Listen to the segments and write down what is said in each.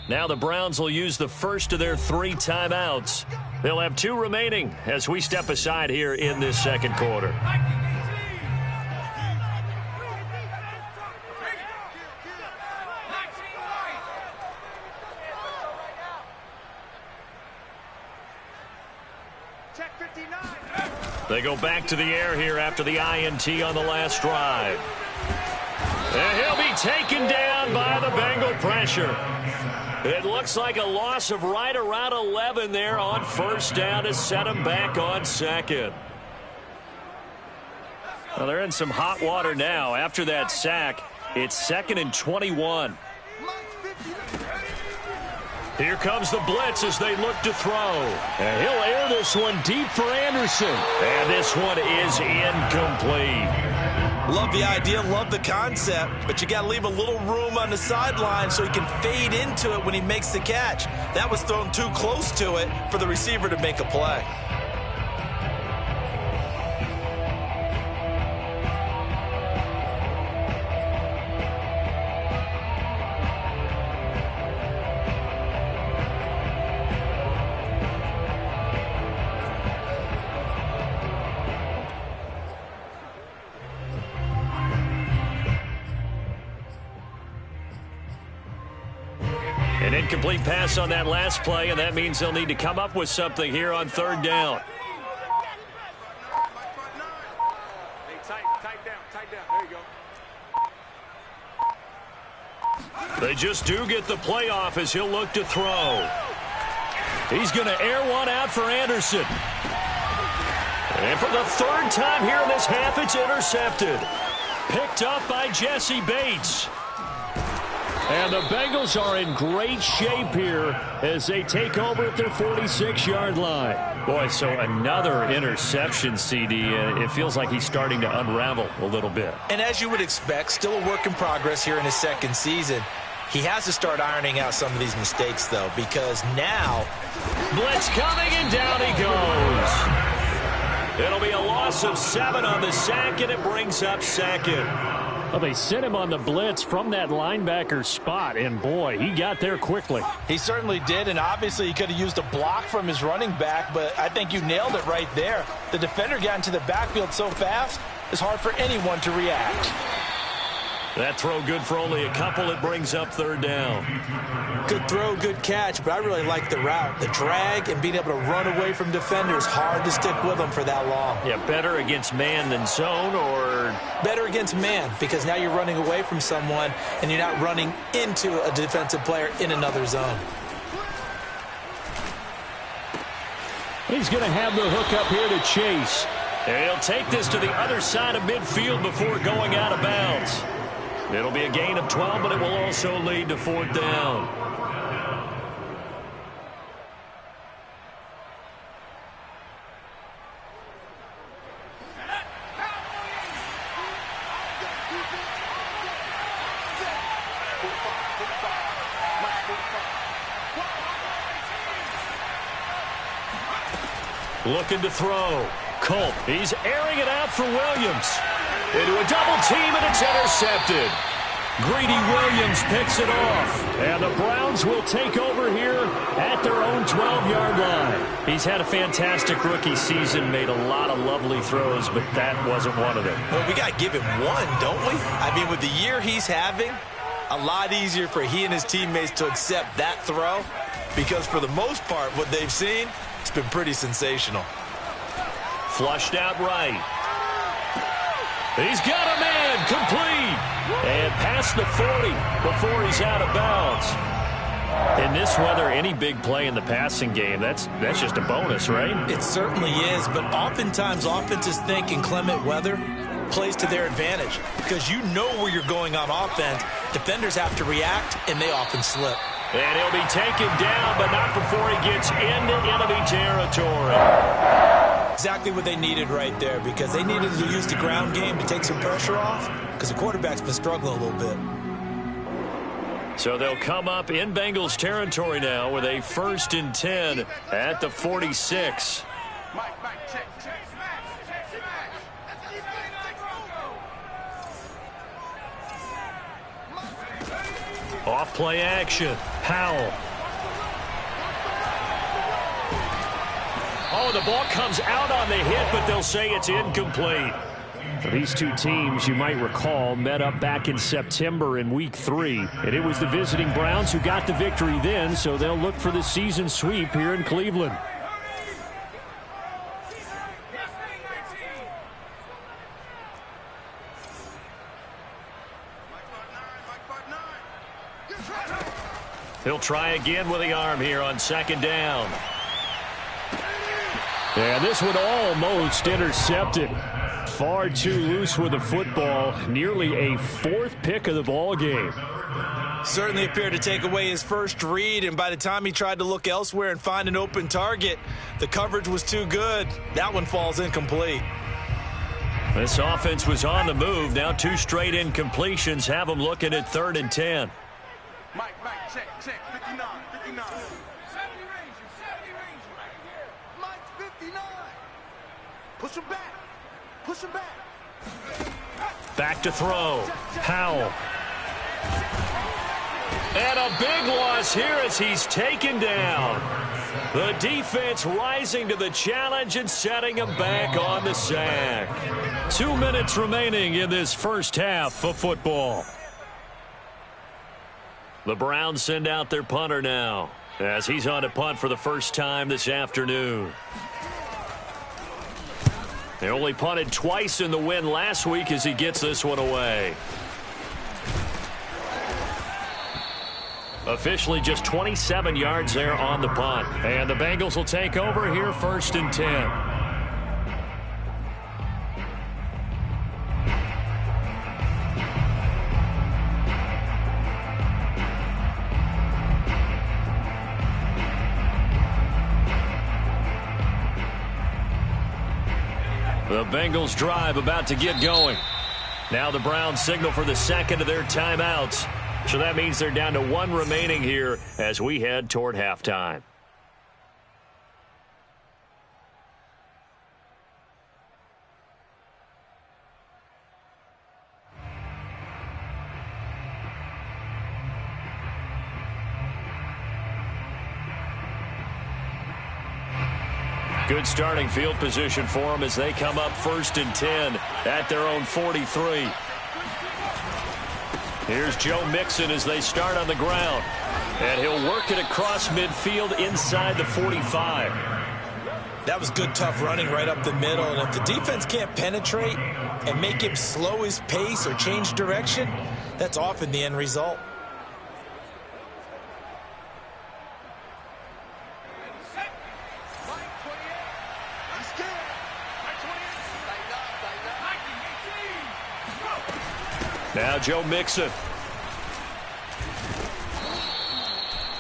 Now the Browns will use the first of their 3 timeouts. They'll have 2 remaining as we step aside here in this second quarter. They go back to the air here after the INT on the last drive. And he'll be taken down by the Bengal pressure. It looks like a loss of right around 11 there on first down to set him back on second. Well, they're in some hot water now. After that sack, it's 2nd and 21. Here comes the blitz as they look to throw. And he'll air this one deep for Anderson. And this one is incomplete. Love the idea, love the concept, but you got to leave a little room on the sideline so he can fade into it when he makes the catch. That was thrown too close to it for the receiver to make a play. An incomplete pass on that last play, and that means they'll need to come up with something here on 3rd down. Hey, tight down. There you go. They just do get the playoff as he'll look to throw. He's going to air one out for Anderson. And for the 3rd time here in this half, it's intercepted. Picked up by Jesse Bates. And the Bengals are in great shape here as they take over at their 46-yard line. Boy, so another interception, CD. It feels like he's starting to unravel a little bit. And as you would expect, still a work in progress here in his 2nd season. He has to start ironing out some of these mistakes, though, because now... Blitz coming, and down he goes. It'll be a loss of 7 on the sack, and it brings up 2nd. Well, they sent him on the blitz from that linebacker spot, and boy, he got there quickly. He certainly did, and obviously he could have used a block from his running back, but I think you nailed it right there. The defender got into the backfield so fast, it's hard for anyone to react. That throw good for only a couple. It brings up 3rd down. Good throw, good catch, but I really like the route. The drag and being able to run away from defenders, hard to stick with them for that long. Yeah, better against man than zone, or... Better against man, because now you're running away from someone and you're not running into a defensive player in another zone. He's going to have the hook up here to Chase. And he'll take this to the other side of midfield before going out of bounds. It'll be a gain of 12, but it will also lead to 4th down. Looking to throw. Culp, he's airing it out for Williams. Into a double team, and it's intercepted. Greedy Williams picks it off. And the Browns will take over here at their own 12-yard line. He's had a fantastic rookie season, made a lot of lovely throws, but that wasn't one of them. Well, we got to give him one, don't we? I mean, with the year he's having, a lot easier for he and his teammates to accept that throw, because for the most part, what they've seen, it's been pretty sensational. Flushed out right. He's got a man, complete. And past the 40 before he's out of bounds. In this weather, any big play in the passing game, that's just a bonus, right? It certainly is, but oftentimes offenses think inclement weather plays to their advantage because you know where you're going on offense. Defenders have to react, and they often slip. And he'll be taken down, but not before he gets into enemy territory. Exactly what they needed right there, because they needed to use the ground game to take some pressure off, because the quarterback's been struggling a little bit. So they'll come up in Bengals territory now with a 1st and 10 at the 46. Off play action. Powell. Oh, the ball comes out on the hit, but they'll say it's incomplete. These two teams, you might recall, met up back in September in Week 3. And it was the visiting Browns who got the victory then, so they'll look for the season sweep here in Cleveland. He'll try again with the arm here on second down. And this one almost intercepted. Far too loose with the football. Nearly a fourth pick of the ball game. Certainly appeared to take away his first read, and by the time he tried to look elsewhere and find an open target, the coverage was too good. That one falls incomplete. This offense was on the move. Now 2 straight incompletions have them looking at 3rd and 10. Mike, check, 59, 59. 70 Ranger. Mike's 59. Push him back. Push him back. Back to throw. Powell. And a big loss here as he's taken down. The defense rising to the challenge and setting him back on the sack. 2 minutes remaining in this first half of football. The Browns send out their punter now as he's on to punt for the first time this afternoon. They only punted twice in the win last week as he gets this one away. Officially just 27 yards there on the punt. And the Bengals will take over here 1st and 10. The Bengals drive about to get going. Now the Browns signal for the second of their timeouts. So that means they're down to 1 remaining here as we head toward halftime. Good starting field position for them as they come up 1st and 10 at their own 43. Here's Joe Mixon as they start on the ground. And he'll work it across midfield inside the 45. That was good, tough running right up the middle. And if the defense can't penetrate and make him slow his pace or change direction, that's often the end result. Now Joe Mixon.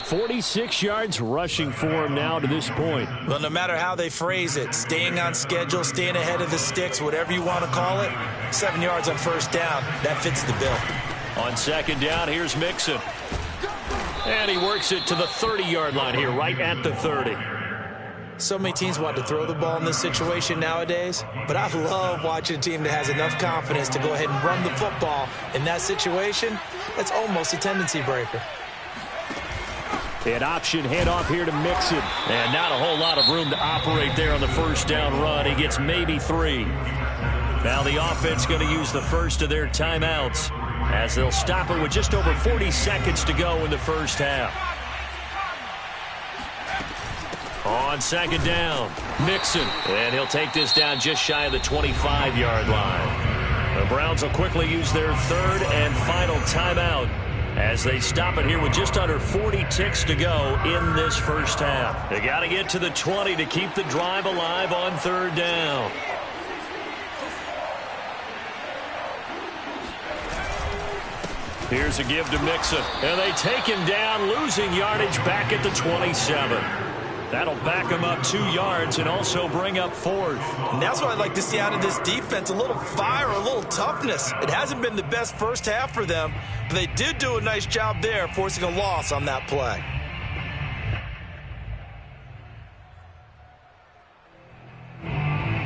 46 yards rushing for him now to this point. Well, no matter how they phrase it, staying on schedule, staying ahead of the sticks, whatever you want to call it, 7 yards on first down, that fits the bill. On second down, here's Mixon. And he works it to the 30-yard line here, right at the 30. So many teams want to throw the ball in this situation nowadays, but I love watching a team that has enough confidence to go ahead and run the football. In that situation, that's almost a tendency breaker. An option handoff here to Mixon. And not a whole lot of room to operate there on the first down run. He gets maybe 3. Now the offense going to use the first of their timeouts as they'll stop it with just over 40 seconds to go in the first half. On second down, Mixon. And he'll take this down just shy of the 25-yard line. The Browns will quickly use their 3rd and final timeout as they stop it here with just under 40 ticks to go in this first half. They got to get to the 20 to keep the drive alive on 3rd down. Here's a give to Mixon. And they take him down, losing yardage back at the 27. That'll back him up 2 yards and also bring up 4th. And that's what I'd like to see out of this defense, a little fire, a little toughness. It hasn't been the best first half for them, but they did do a nice job there, forcing a loss on that play.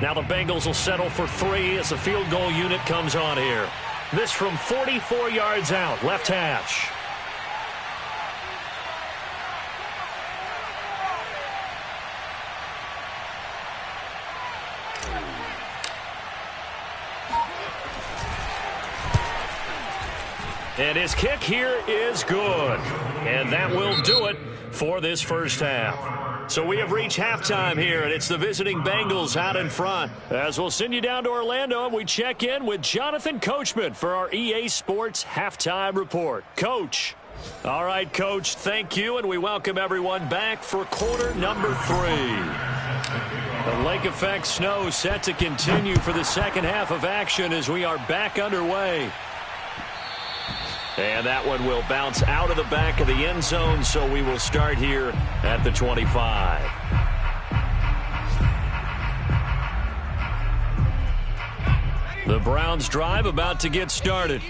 Now the Bengals will settle for 3 as the field goal unit comes on here. This from 44 yards out, left hash. And his kick here is good. And that will do it for this first half. So we have reached halftime here, and it's the visiting Bengals out in front. As we'll send you down to Orlando, and we check in with Jonathan Coachman for our EA Sports Halftime Report. Coach. All right, Coach, thank you, and we welcome everyone back for quarter number 3. The lake effect snow set to continue for the second half of action as we are back underway. And that one will bounce out of the back of the end zone, so we will start here at the 25. The Browns drive about to get started.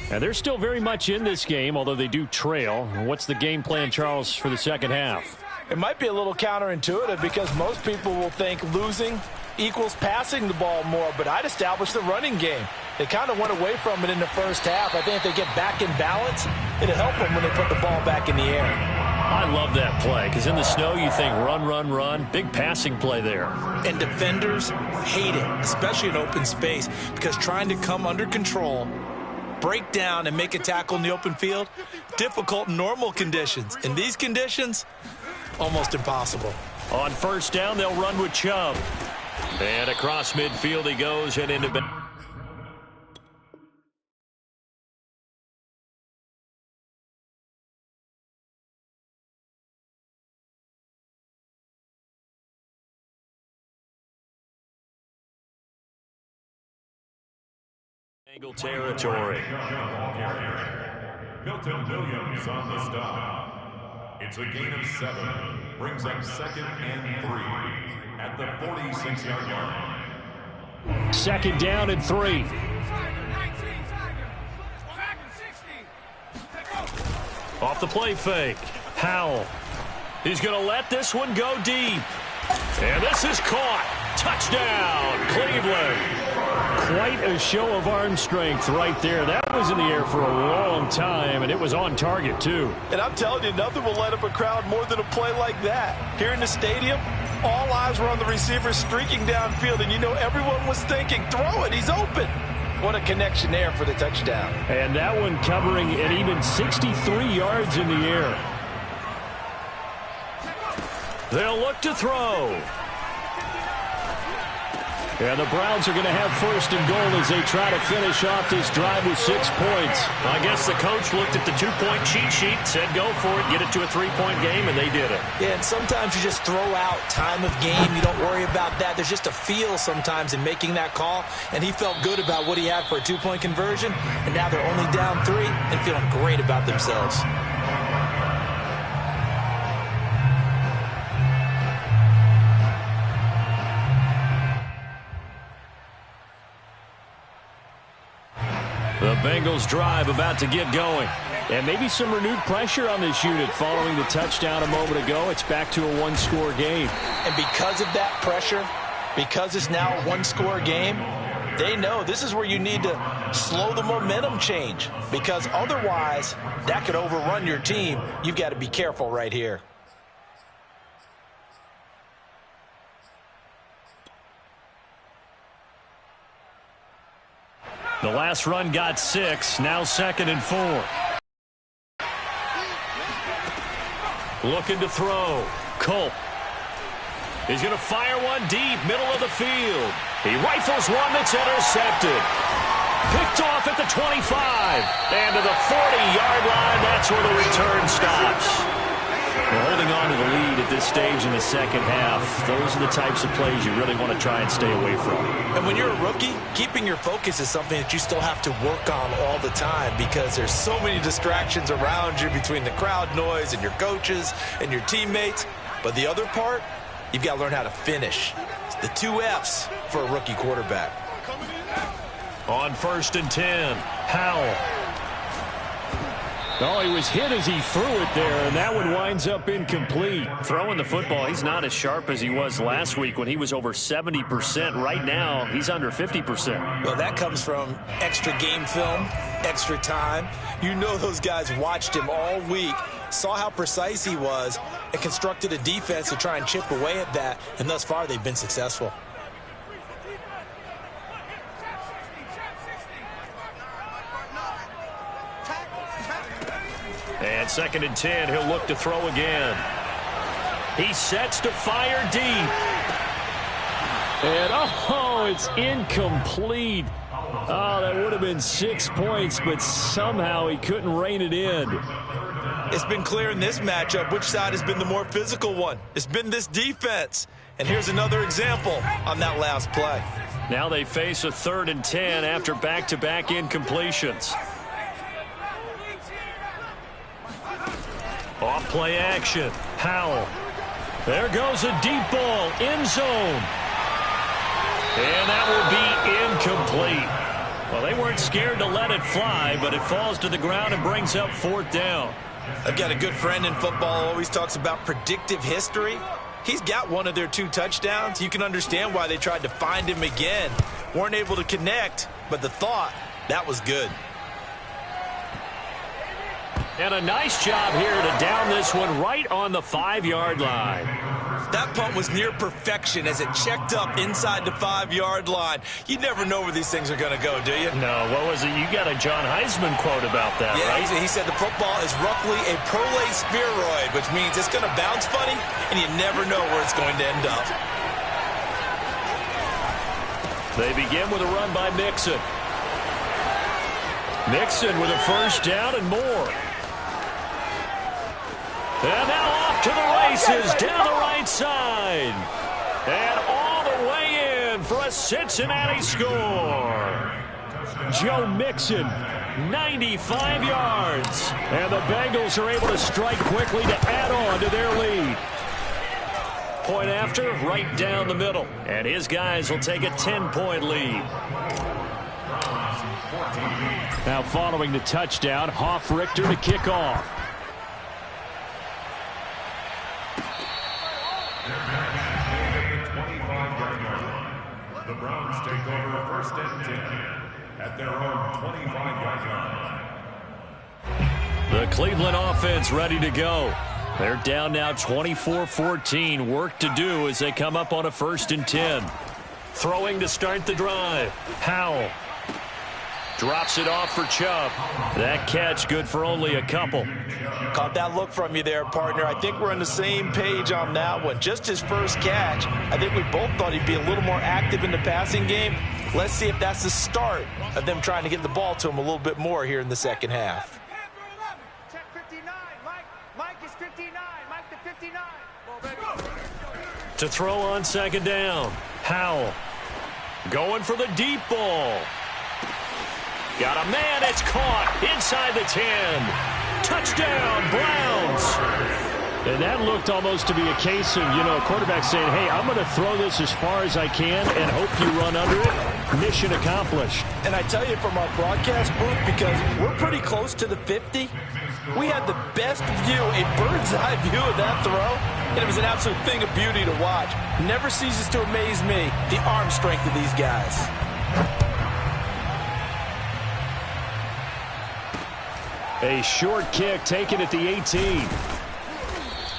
And they're still very much in this game, although they do trail. What's the game plan, Charles, for the second half? It might be a little counterintuitive because most people will think losing equals passing the ball more, but I'd establish the running game. They kind of went away from it in the first half. I think if they get back in balance, it'll help them when they put the ball back in the air. I love that play because in the snow you think run, run, run. Big passing play there. And defenders hate it, especially in open space, because trying to come under control, break down, and make a tackle in the open field, difficult in normal conditions. In these conditions, almost impossible. On first down, they'll run with Chubb. And across midfield he goes and into... Angle territory. Milton Williams on the stop. It's a gain of 7. Brings up 2nd and 3 at the 46-yard line. 2nd down and 3. Off the play fake. Howell. He's going to let this one go deep. And this is caught. Touchdown, Cleveland. Quite a show of arm strength right there. That was in the air for a long time, and it was on target, too. And I'm telling you, nothing will light up a crowd more than a play like that. Here in the stadium, all eyes were on the receiver streaking downfield, and you know everyone was thinking, throw it, he's open. What a connection there for the touchdown. And that one covering an even 63 yards in the air. They'll look to throw. And the Browns are going to have 1st and goal as they try to finish off this drive with 6 points. I guess the coach looked at the 2-point cheat sheet, said go for it, get it to a 3-point game, and they did it. Yeah, and sometimes you just throw out time of game. You don't worry about that. There's just a feel sometimes in making that call, and he felt good about what he had for a 2-point conversion, and now they're only down 3 and feeling great about themselves. The Bengals drive about to get going. And maybe some renewed pressure on this unit following the touchdown a moment ago. It's back to a 1-score game. And because of that pressure, because it's now a 1-score game, they know this is where you need to slow the momentum change. Because otherwise, that could overrun your team. You've got to be careful right here. The last run got 6, now 2nd and 4. Looking to throw. Culp. He's going to fire one deep, middle of the field. He rifles one that's intercepted. Picked off at the 25. And to the 40-yard line, that's where the return stops. We're holding on to the lead at this stage in the second half. Those are the types of plays you really want to try and stay away from. And when you're a rookie, keeping your focus is something that you still have to work on all the time because there's so many distractions around you between the crowd noise and your coaches and your teammates. But the other part, you've got to learn how to finish. It's the 2 F's for a rookie quarterback. On 1st and 10, Howell. Oh, he was hit as he threw it there, and that one winds up incomplete. Throwing the football, he's not as sharp as he was last week when he was over 70%. Right now, he's under 50%. Well, that comes from extra game film, extra time. You know those guys watched him all week, saw how precise he was, and constructed a defense to try and chip away at that, and thus far they've been successful. And 2nd and 10, he'll look to throw again. He sets to fire deep. And, oh, it's incomplete. Oh, that would have been 6 points, but somehow he couldn't rein it in. It's been clear in this matchup which side has been the more physical one. It's been this defense. And here's another example on that last play. Now they face a 3rd and 10 after back-to-back incompletions. Off play action. Howell. There goes a deep ball. End zone. And that will be incomplete. Well, they weren't scared to let it fly, but it falls to the ground and brings up 4th down. I've got a good friend in football who always talks about predictive history. He's got one of their 2 touchdowns. You can understand why they tried to find him again. Weren't able to connect, but the thought, that was good. And a nice job here to down this one right on the 5-yard line. That punt was near perfection as it checked up inside the 5-yard line. You never know where these things are going to go, do you? No, what was it? You got a John Heisman quote about that, yeah, right? He said the football is roughly a prolate spheroid, which means it's going to bounce funny, and you never know where it's going to end up. They begin with a run by Mixon. Mixon with a 1st down and more. And now off to the races down the right side. And all the way in for a Cincinnati score. Joe Mixon, 95 yards. And the Bengals are able to strike quickly to add on to their lead. Point after, right down the middle. And his guys will take a 10-point lead. Now following the touchdown, Hoff-Richter to kick off. The Browns take over 1st and 10 at their own 25-yard line. The Cleveland offense ready to go. They're down now 24-14. Work to do as they come up on a 1st and 10. Throwing to start the drive. Howell drops it off for Chubb. That catch good for only a couple. Caught that look from you there, partner. I think we're on the same page on that one. Just his first catch. I think we both thought he'd be a little more active in the passing game. Let's see if that's the start of them trying to get the ball to him a little bit more here in the second half. Check 59. Mike is 59. Mike the 59. To throw on 2nd down. Howell going for the deep ball. Got a man, it's caught inside the 10. Touchdown, Browns. And that looked almost to be a case of, a quarterback saying, hey, I'm going to throw this as far as I can and hope you run under it. Mission accomplished. And I tell you from our broadcast booth, because we're pretty close to the 50, we had the best view, a bird's-eye view of that throw, and it was an absolute thing of beauty to watch. Never ceases to amaze me, the arm strength of these guys. A short kick taken at the 18.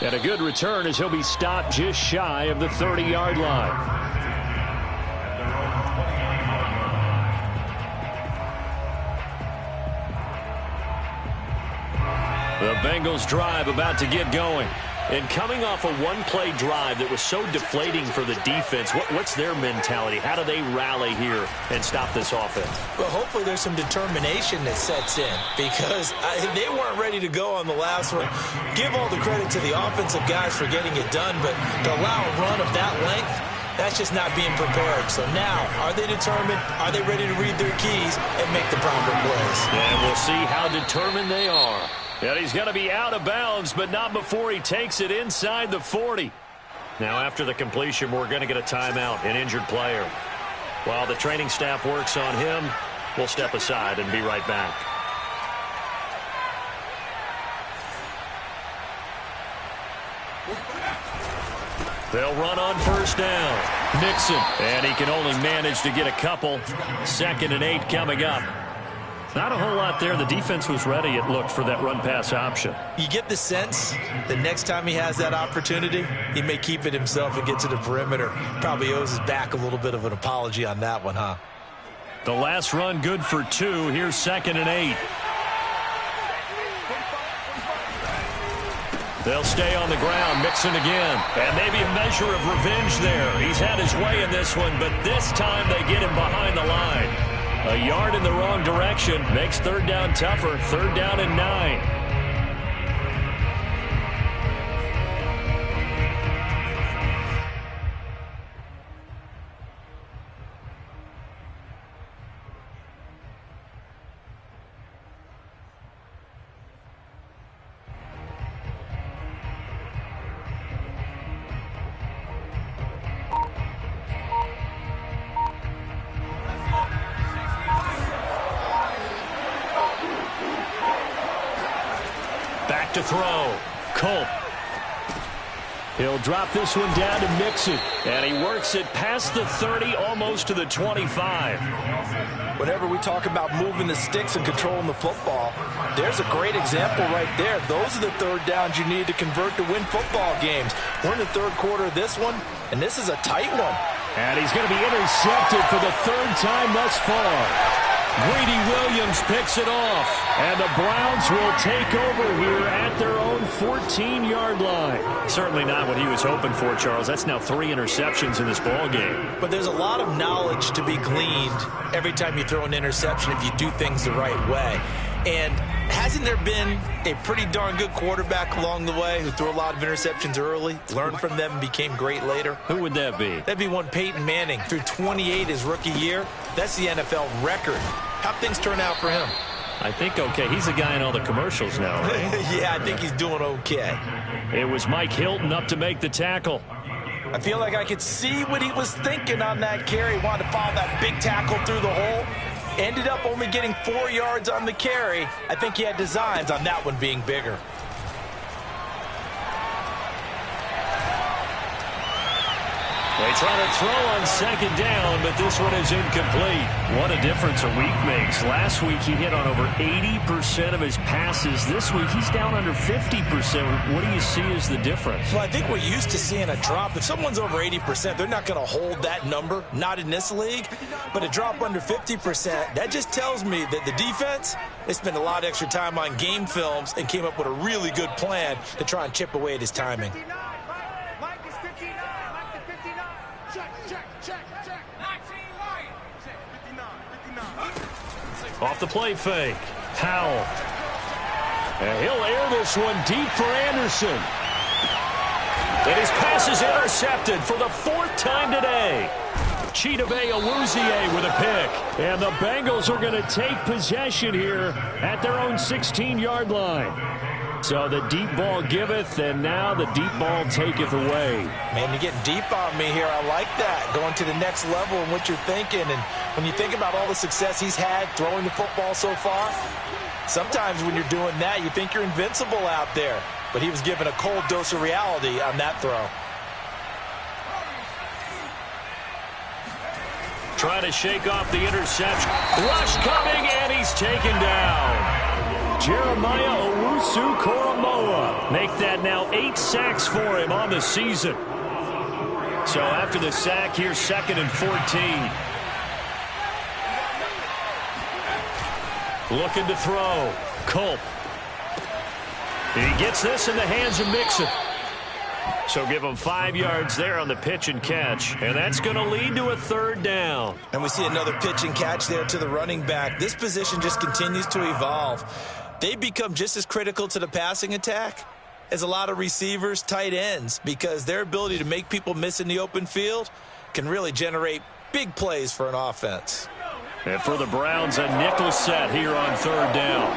And a good return as he'll be stopped just shy of the 30-yard line. The Bengals drive about to get going. And coming off a one-play drive that was so deflating for the defense, what's their mentality? How do they rally here and stop this offense? Well, hopefully there's some determination that sets in, because they weren't ready to go on the last one. Give all the credit to the offensive guys for getting it done, but to allow a run of that length, that's just not being prepared. So now, are they determined? Are they ready to read their keys and make the proper plays? And we'll see how determined they are. And he's going to be out of bounds, but not before he takes it inside the 40. Now, after the completion, we're going to get a timeout, an injured player. While the training staff works on him, we'll step aside and be right back. They'll run on 1st down. Mixon, and he can only manage to get a couple. 2nd and 8 coming up. Not a whole lot there. The defense was ready, it looked, for that run-pass option. You get the sense that next time he has that opportunity, he may keep it himself and get to the perimeter. Probably owes his back a little bit of an apology on that one, huh? The last run good for 2. Here's 2nd and 8. They'll stay on the ground, Mixon again. And maybe a measure of revenge there. He's had his way in this one, but this time they get him behind the line. A yard in the wrong direction makes third down tougher. Third down and 9. Back to throw. Culp. He'll drop this one down to Mixon. And he works it past the 30, almost to the 25. Whenever we talk about moving the sticks and controlling the football, there's a great example right there. Those are the third downs you need to convert to win football games. We're in the third quarter of this one, and this is a tight one. And he's going to be intercepted for the third time thus far. Greedy Williams picks it off, and the Browns will take over here at their own 14-yard line. Certainly not what he was hoping for, Charles. That's now 3 interceptions in this ball game. But there's a lot of knowledge to be gleaned every time you throw an interception if you do things the right way. And hasn't there been a pretty darn good quarterback along the way who threw a lot of interceptions early, learned from them, and became great later? Who would that be? That'd be one Peyton Manning. Threw 28 his rookie year. That's the NFL record. How'd things turn out for him? I think okay. He's the guy in all the commercials now, right? Yeah, I think he's doing okay. It was Mike Hilton up to make the tackle. I feel like I could see what he was thinking on that carry. Wanted to follow that big tackle through the hole. Ended up only getting 4 yards on the carry. I think he had designs on that one being bigger. They try to throw on second down, but this one is incomplete. What a difference a week makes. Last week he hit on over 80% of his passes. This week he's down under 50%. What do you see as the difference? Well, I think we're used to seeing a drop. If someone's over 80%, they're not going to hold that number, not in this league. But a drop under 50%, that just tells me that the defense, they spent a lot of extra time on game films and came up with a really good plan to try and chip away at his timing. Off the play fake. Howell. And he'll air this one deep for Anderson. And his pass is intercepted for the 4th time today. Chidobe Awuzie with a pick. And the Bengals are going to take possession here at their own 16-yard line. So the deep ball giveth, and now the deep ball taketh away. Man, you're getting deep on me here. I like that. Going to the next level in what you're thinking. And when you think about all the success he's had throwing the football so far, sometimes when you're doing that, you think you're invincible out there. But he was given a cold dose of reality on that throw. Trying to shake off the interception. Rush coming, and he's taken down. Jeremiah Owusu-Koramoah make that now 8 sacks for him on the season. So after the sack, here's 2nd and 14. Looking to throw. Culp. He gets this in the hands of Mixon. So give him 5 yards there on the pitch and catch. And that's going to lead to a 3rd down. And we see another pitch and catch there to the running back. This position just continues to evolve. They become just as critical to the passing attack as a lot of receivers, tight ends, because their ability to make people miss in the open field can really generate big plays for an offense. And for the Browns, a nickel set here on 3rd down.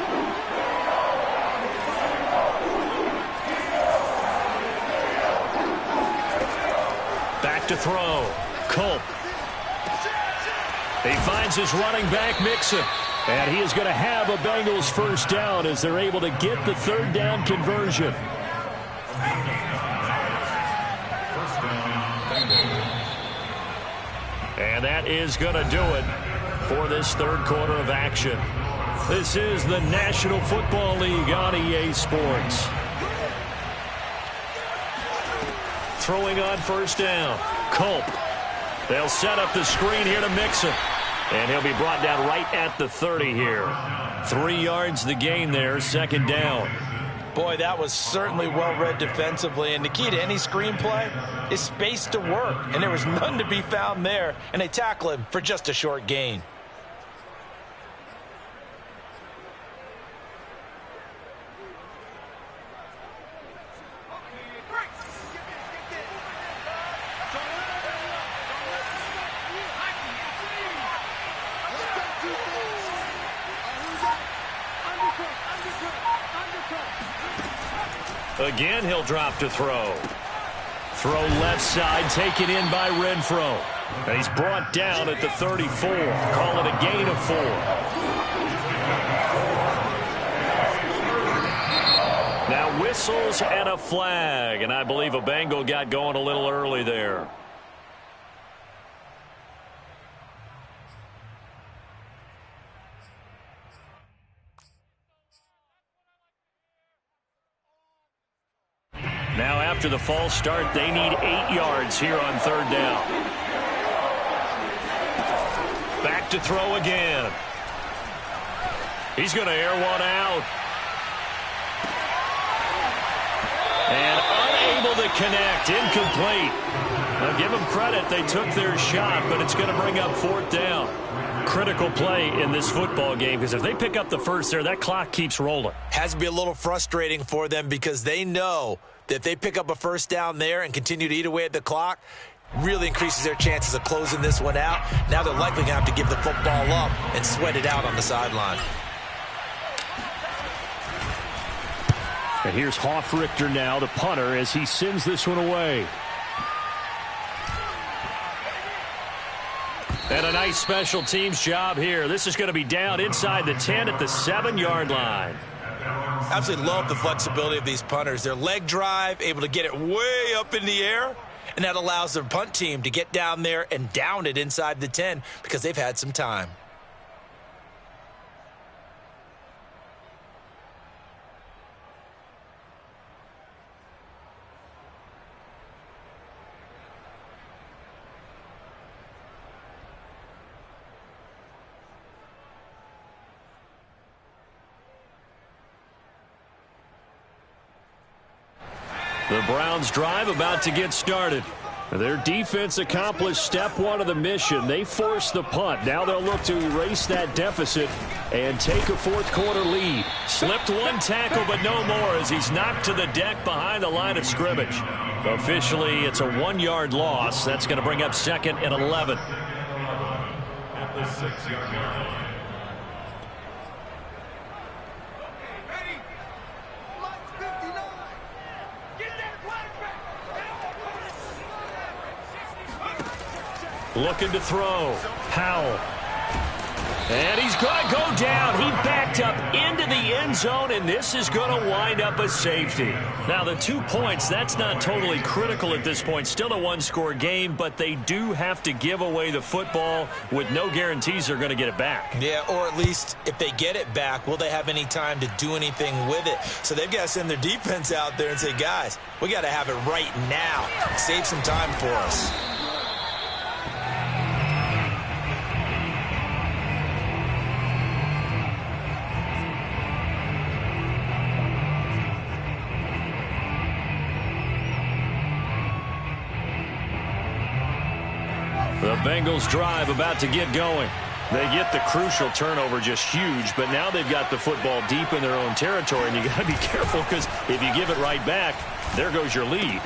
Back to throw. Culp. He finds his running back, Mixon. And he is going to have a Bengals 1st down as they're able to get the 3rd down conversion. And that is going to do it for this 3rd quarter of action. This is the National Football League on EA Sports. Throwing on 1st down. Culp. They'll set up the screen here to Mixon. And he'll be brought down right at the 30 here. 3 yards the gain there, 2nd down. Boy, that was certainly well-read defensively, and the key to any screenplay is space to work, and there was none to be found there, and they tackle him for just a short gain. Again, he'll drop to throw. Throw left side, taken in by Renfro. And he's brought down at the 34. Call it a gain of 4. Now whistles and a flag. And I believe a Bengal got going a little early there. Now after the false start, they need 8 yards here on 3rd down. Back to throw again. He's going to air one out. And unable to connect. Incomplete. Now give them credit. They took their shot, but it's going to bring up 4th down. Critical play in this football game, because if they pick up the first there, that clock keeps rolling. Has to be a little frustrating for them because they know that if they pick up a first down there and continue to eat away at the clock, really increases their chances of closing this one out. Now they're likely going to have to give the football up and sweat it out on the sideline. And here's Hoffrichter now, the punter, as he sends this one away. And a nice special teams job here. This is going to be down inside the 10 at the 7-yard line. Absolutely love the flexibility of these punters. Their leg drive, able to get it way up in the air, and that allows their punt team to get down there and down it inside the 10 because they've had some time. The Browns drive about to get started. Their defense accomplished step 1 of the mission. They forced the punt. Now they'll look to erase that deficit and take a 4th quarter lead. Slipped one tackle, but no more as he's knocked to the deck behind the line of scrimmage. Officially, it's a 1-yard loss. That's going to bring up 2nd and 11. At the 6-yard line. Looking to throw. Powell. And he's going to go down. He backed up into the end zone, and this is going to wind up a safety. Now, the 2 points, that's not totally critical at this point. Still a 1-score game, but they do have to give away the football with no guarantees they're going to get it back. Yeah, or at least if they get it back, will they have any time to do anything with it? So they've got to send their defense out there and say, guys, we got to have it right now. Save some time for us. The Bengals drive about to get going. They get the crucial turnover, just huge, but now they've got the football deep in their own territory, and you got to be careful because if you give it right back, there goes your lead.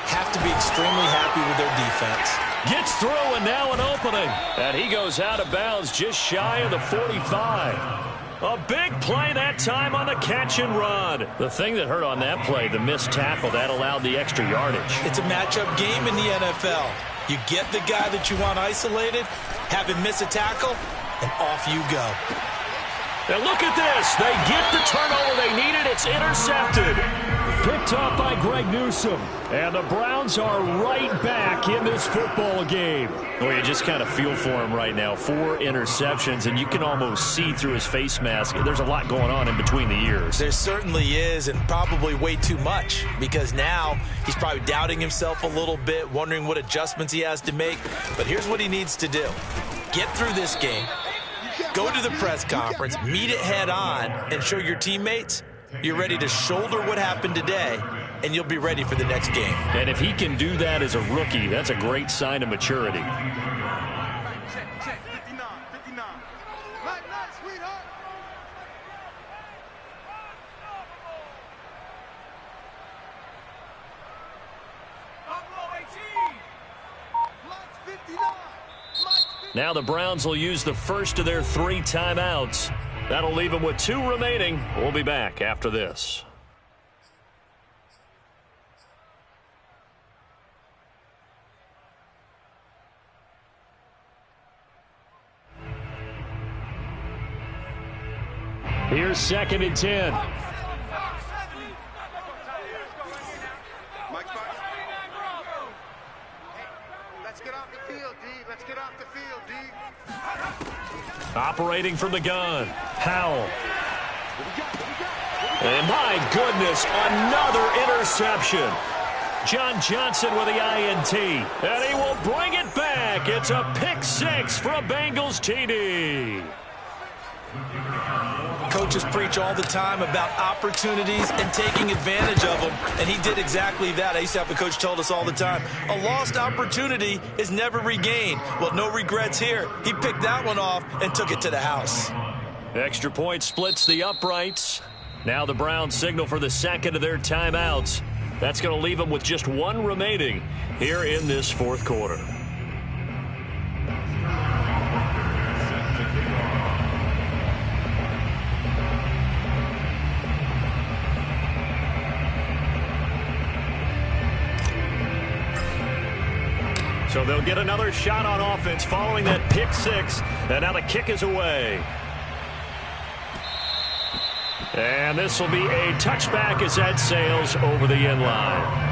Have to be extremely happy with their defense. Gets through, and now an opening. And he goes out of bounds just shy of the 45. A big play that time on the catch and run. The thing that hurt on that play, the missed tackle, that allowed the extra yardage. It's a matchup game in the NFL. You get the guy that you want isolated, have him miss a tackle, and off you go. And look at this. They get the turnover they needed. It's intercepted. Picked up by Greg Newsome. And the Browns are right back in this football game. Well, you just kind of feel for him right now. 4 interceptions, and you can almost see through his face mask. There's a lot going on in between the ears. There certainly is, and probably way too much, because now he's probably doubting himself a little bit, wondering what adjustments he has to make. But here's what he needs to do. Get through this game. Go to the press conference, meet it head on, and show your teammates You're ready to shoulder what happened today, and you'll be ready for the next game. And if he can do that as a rookie, that's a great sign of maturity. Check, 59, 59. Night, sweetheart. Now the Browns will use the first of their 3 timeouts. That'll leave them with 2 remaining. We'll be back after this. Here's 2nd and 10. Let's get off the field, D. Let's get off the field, D. Operating from the gun, Howell. And my goodness, another interception. John Johnson with the INT, and he will bring it back. It's a pick 6 for a Bengals TD. Coaches preach all the time about opportunities and taking advantage of them, and he did exactly that. I used to have a coach told us all the time, a lost opportunity is never regained. Well, no regrets here. He picked that one off and took it to the house. Extra point splits the uprights. Now the Browns signal for the 2nd of their timeouts. That's going to leave them with just 1 remaining here in this 4th quarter. So they'll get another shot on offense following that pick 6. And now the kick is away. And this will be a touchback as that sails over the end line.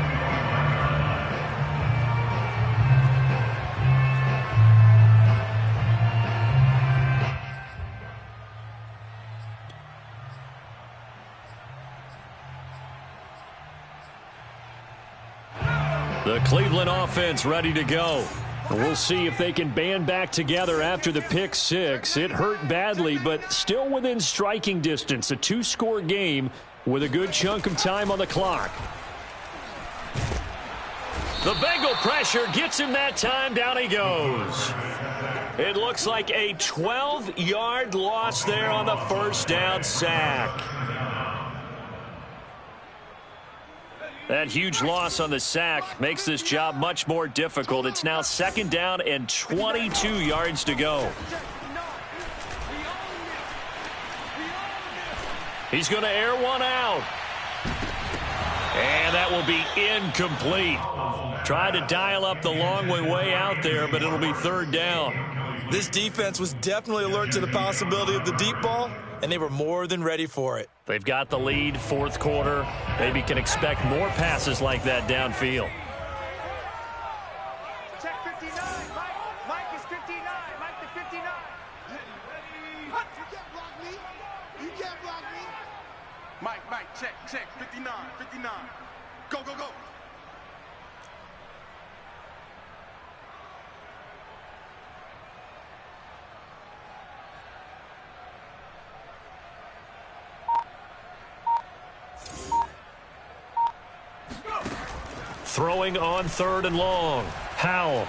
The Cleveland offense ready to go. We'll see if they can band back together after the pick 6. It hurt badly, but still within striking distance. A 2-score game with a good chunk of time on the clock. The Bengal pressure gets him that time. Down he goes. It looks like a 12-yard loss there on the first down sack. That huge loss on the sack makes this job much more difficult. It's now 2nd down and 22 yards to go. He's going to air one out. And that will be incomplete. Tried to dial up the long way out there, but it'll be 3rd down. This defense was definitely alert to the possibility of the deep ball, and they were more than ready for it. They've got the lead, 4th quarter. Maybe can expect more passes like that downfield. Check 59, Mike. Mike is 59. Mike the 59. You can't block me. You can't block me. Mike, check. 59, 59. Go. Throwing on 3rd and long. Howell.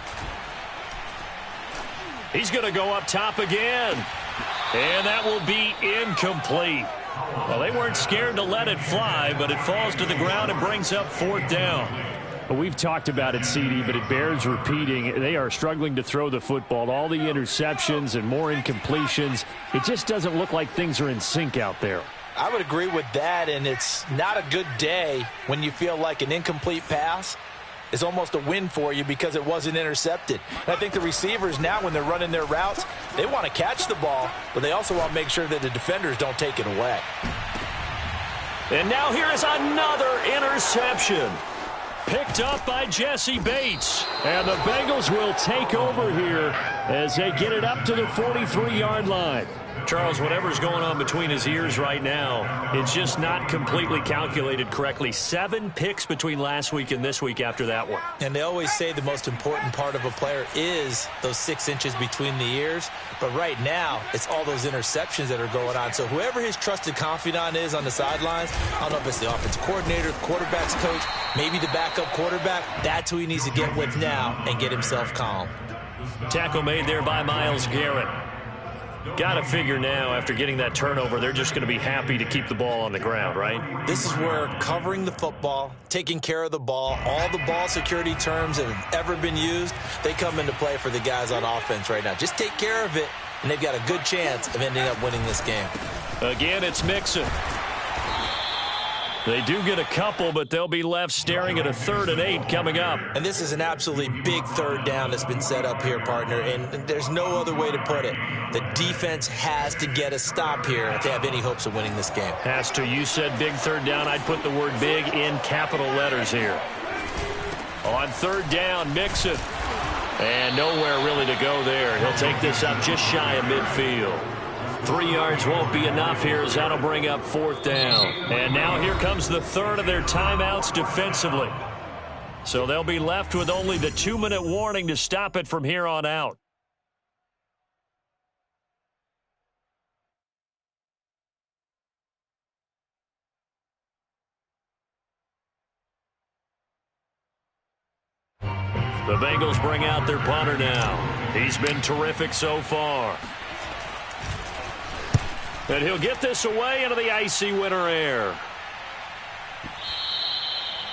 He's going to go up top again. And that will be incomplete. Well, they weren't scared to let it fly, but it falls to the ground and brings up 4th down. Well, we've talked about it, CD, but it bears repeating. They are struggling to throw the football. All the interceptions and more incompletions. It just doesn't look like things are in sync out there. I would agree with that, and it's not a good day when you feel like an incomplete pass is almost a win for you because it wasn't intercepted. And I think the receivers now, when they're running their routes, they want to catch the ball, but they also want to make sure that the defenders don't take it away. And now here is another interception. Picked up by Jesse Bates. And the Bengals will take over here as they get it up to the 43-yard line. Charles, whatever's going on between his ears right now, it's just not completely calculated correctly. 7 picks between last week and this week after that one. And they always say the most important part of a player is those 6 inches between the ears. But right now, it's all those interceptions that are going on. So whoever his trusted confidant is on the sidelines, I don't know if it's the offensive coordinator, the quarterback's coach, maybe the backup quarterback, that's who he needs to get with now and get himself calm. Tackle made there by Myles Garrett. Got to figure now, after getting that turnover, they're just going to be happy to keep the ball on the ground, right? This is where covering the football, taking care of the ball, all the ball security terms that have ever been used, they come into play for the guys on offense right now. Just take care of it, and they've got a good chance of ending up winning this game. Again, it's Mixon. They do get a couple, but they'll be left staring at a 3rd and 8 coming up. And this is an absolutely big 3rd down that's been set up here, partner, and there's no other way to put it. The defense has to get a stop here if they have any hopes of winning this game. Has to. You said big 3rd down. I'd put the word big in capital letters here. On 3rd down, Mixon. And nowhere really to go there. He'll take this up just shy of midfield. 3 yards won't be enough here as that'll bring up 4th down. And now here comes the 3rd of their timeouts defensively. So they'll be left with only the 2-minute warning to stop it from here on out. The Bengals bring out their punter now. He's been terrific so far. And he'll get this away into the icy winter air.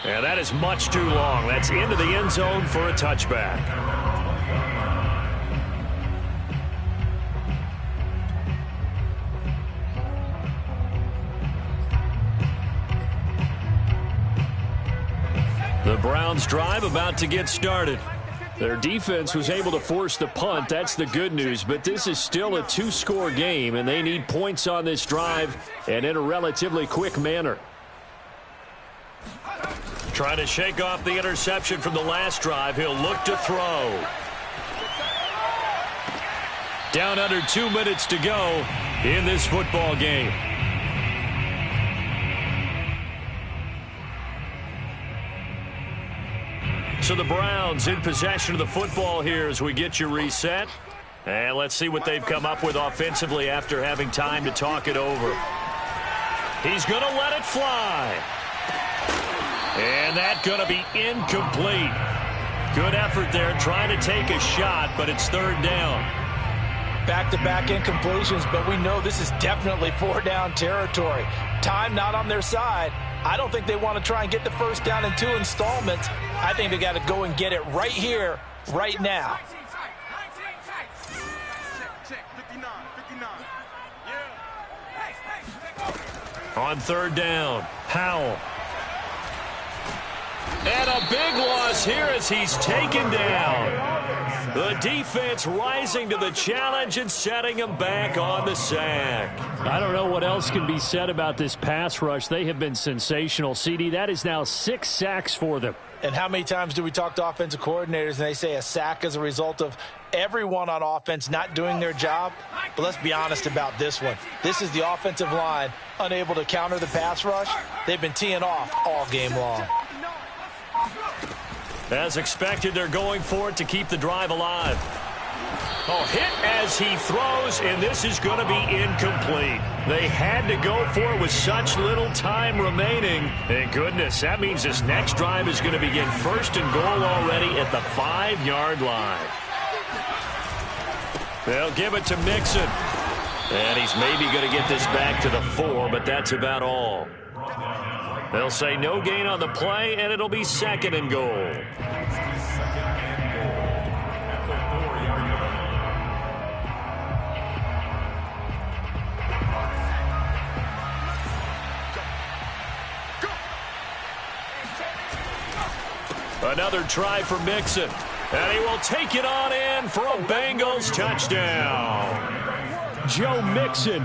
And that is much too long. That's into the end zone for a touchback. The Browns drive about to get started. Their defense was able to force the punt. That's the good news. But this is still a 2-score game, and they need points on this drive and in a relatively quick manner. Trying to shake off the interception from the last drive. He'll look to throw. Down under 2 minutes to go in this football game. So the Browns in possession of the football here as we get you reset. And let's see what they've come up with offensively after having time to talk it over. He's going to let it fly. And that's going to be incomplete. Good effort there trying to take a shot, but it's 3rd down. Back-to-back incompletions, but we know this is definitely 4-down territory. Time not on their side. I don't think they want to try and get the 1st down in 2 installments. I think they got to go and get it right here, right now. On 3rd down, Howell. And a big loss here as he's taken down. The defense rising to the challenge and setting him back on the sack. I don't know what else can be said about this pass rush. They have been sensational, CD. That is now 6 sacks for them. And how many times do we talk to offensive coordinators and they say a sack is a result of everyone on offense not doing their job? But let's be honest about this one. This is the offensive line unable to counter the pass rush. They've been teeing off all game long. As expected, they're going for it to keep the drive alive. Oh, hit as he throws, and this is going to be incomplete. They had to go for it with such little time remaining. And goodness, that means this next drive is going to begin 1st and goal already at the 5-yard line. They'll give it to Mixon. And he's maybe going to get this back to the 4, but that's about all. They'll say no gain on the play, and it'll be 2nd and goal. Another try for Mixon. And he will take it on in for a Bengals touchdown. Joe Mixon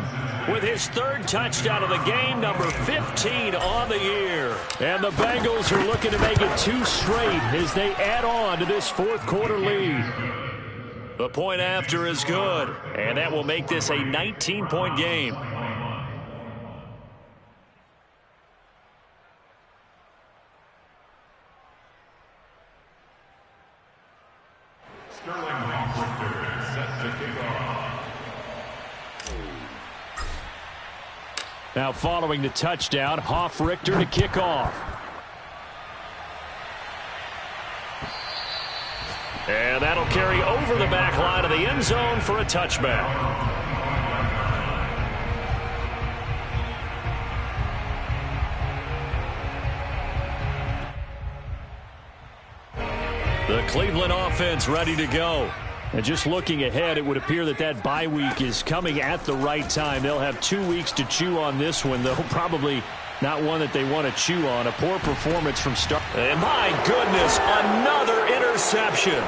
with his 3rd touchdown of the game, number 15 on the year. And the Bengals are looking to make it 2 straight as they add on to this 4th quarter lead. The point after is good, and that will make this a 19-point game. Now following the touchdown, Richter to kick off. And that'll carry over the back line of the end zone for a touchback. The Cleveland offense ready to go. And just looking ahead, it would appear that that bye week is coming at the right time. They'll have 2 weeks to chew on this one, though probably not one that they want to chew on. A poor performance from start. And my goodness, another interception.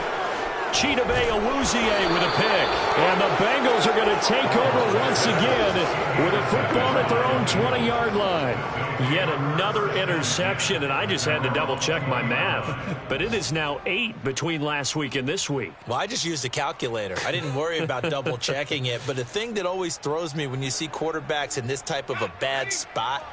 Chidobe Awuzie with a pick. And the Bengals are going to take over once again with a football at their own 20-yard line. Yet another interception, and I just had to double-check my math. But it is now 8 between last week and this week. Well, I just used a calculator. I didn't worry about double-checking it. But the thing that always throws me when you see quarterbacks in this type of a bad spot,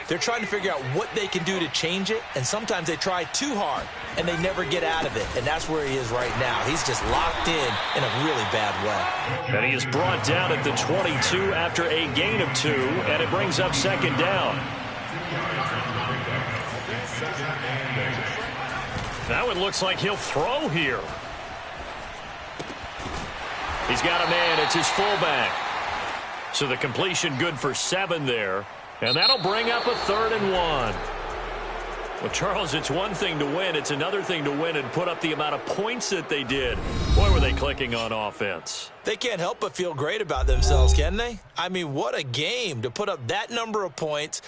they're trying to figure out what they can do to change it, and sometimes they try too hard, and they never get out of it, and that's where he is right now. He's just locked in a really bad way. And he is brought down at the 22 after a gain of 2, and it brings up second down. Now it looks like he'll throw here. He's got a man. It's his fullback. So the completion good for 7 there. And that'll bring up a 3rd and 1. Well, Charles, it's one thing to win. It's another thing to win and put up the amount of points that they did. Boy, were they clicking on offense. They can't help but feel great about themselves, can they? I mean, what a game to put up that number of points.